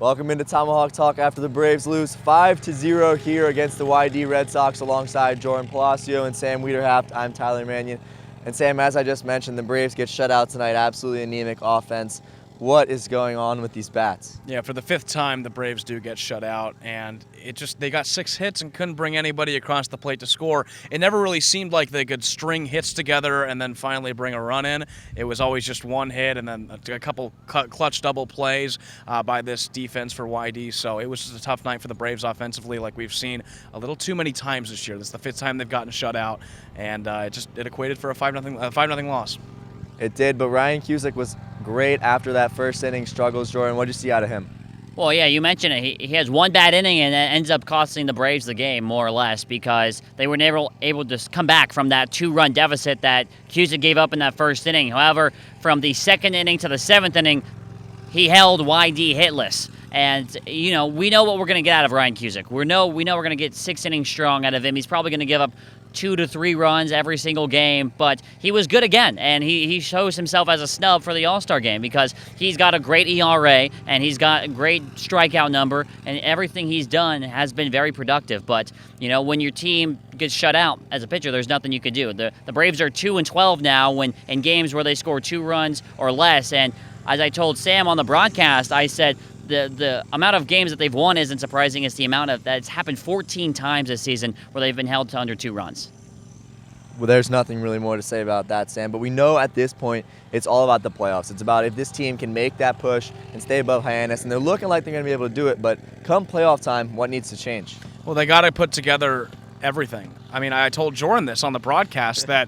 Welcome into Tomahawk Talk after the Braves lose 5-0 here against the YD Red Sox alongside Joran Palacio and Sam Weiderhaft. I'm Tyler Manion. And Sam, as I just mentioned, the Braves get shut out tonight. Absolutely anemic offense. What is going on with these bats? Yeah, for the fifth time, the Braves do get shut out, and they got 6 hits and couldn't bring anybody across the plate to score. It never really seemed like they could string hits together and then finally bring a run in. It was always just one hit and then a couple clutch double plays by this defense for YD. So it was just a tough night for the Braves offensively, like we've seen a little too many times this year. This is the 5th time they've gotten shut out, and it equated for a 5-0 loss. It did, but Ryan Cusick was great after that first inning struggles. Jordan, what did you see out of him? Well, yeah, you mentioned it. He has one bad inning, and it ends up costing the Braves the game, more or less, because they were never able to come back from that 2-run deficit that Cusick gave up in that first inning. However, from the 2nd inning to the 7th inning, he held YD hitless. And, we know what we're going to get out of Ryan Cusick. We know we're going to get 6 innings strong out of him. He's probably going to give up 2 to 3 runs every single game, but he was good again, and he shows himself as a snub for the All-Star game because he's got a great ERA, and he's got a great strikeout number, and everything he's done has been very productive. But, when your team gets shut out as a pitcher, there's nothing you can do. The Braves are 2-12 now in games where they score 2 runs or less, and as I told Sam on the broadcast, I said, the amount of games that they've won isn't surprising. It's the amount of that's happened 14 times this season where they've been held to under 2 runs. Well, there's nothing really more to say about that, Sam. But we know at this point it's all about the playoffs. It's about if this team can make that push and stay above Hyannis, and they're looking like they're going to be able to do it. But come playoff time, what needs to change? Well, they got to put together everything. I mean, I told Joran this on the broadcast that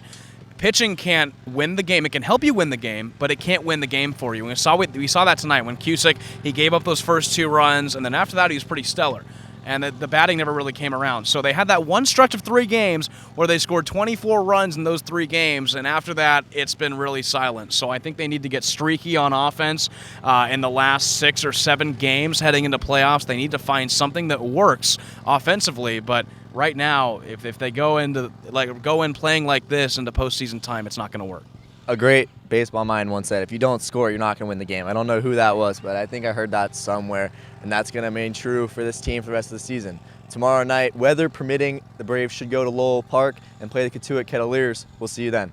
pitching can't win the game. It can help you win the game, but it can't win the game for you. And we saw that tonight when Cusick, he gave up those first 2 runs, and then after that he was pretty stellar. And the batting never really came around. So they had that one stretch of 3 games where they scored 24 runs in those 3 games, and after that it's been really silent. So I think they need to get streaky on offense in the last 6 or 7 games heading into playoffs. They need to find something that works offensively, but right now, if they go in playing like this into postseason time, it's not going to work. A great baseball mind once said, if you don't score, you're not going to win the game. I don't know who that was, but I think I heard that somewhere, and that's going to remain true for this team for the rest of the season. Tomorrow night, weather permitting, the Braves should go to Lowell Park and play the Catuit Kettleers. We'll see you then.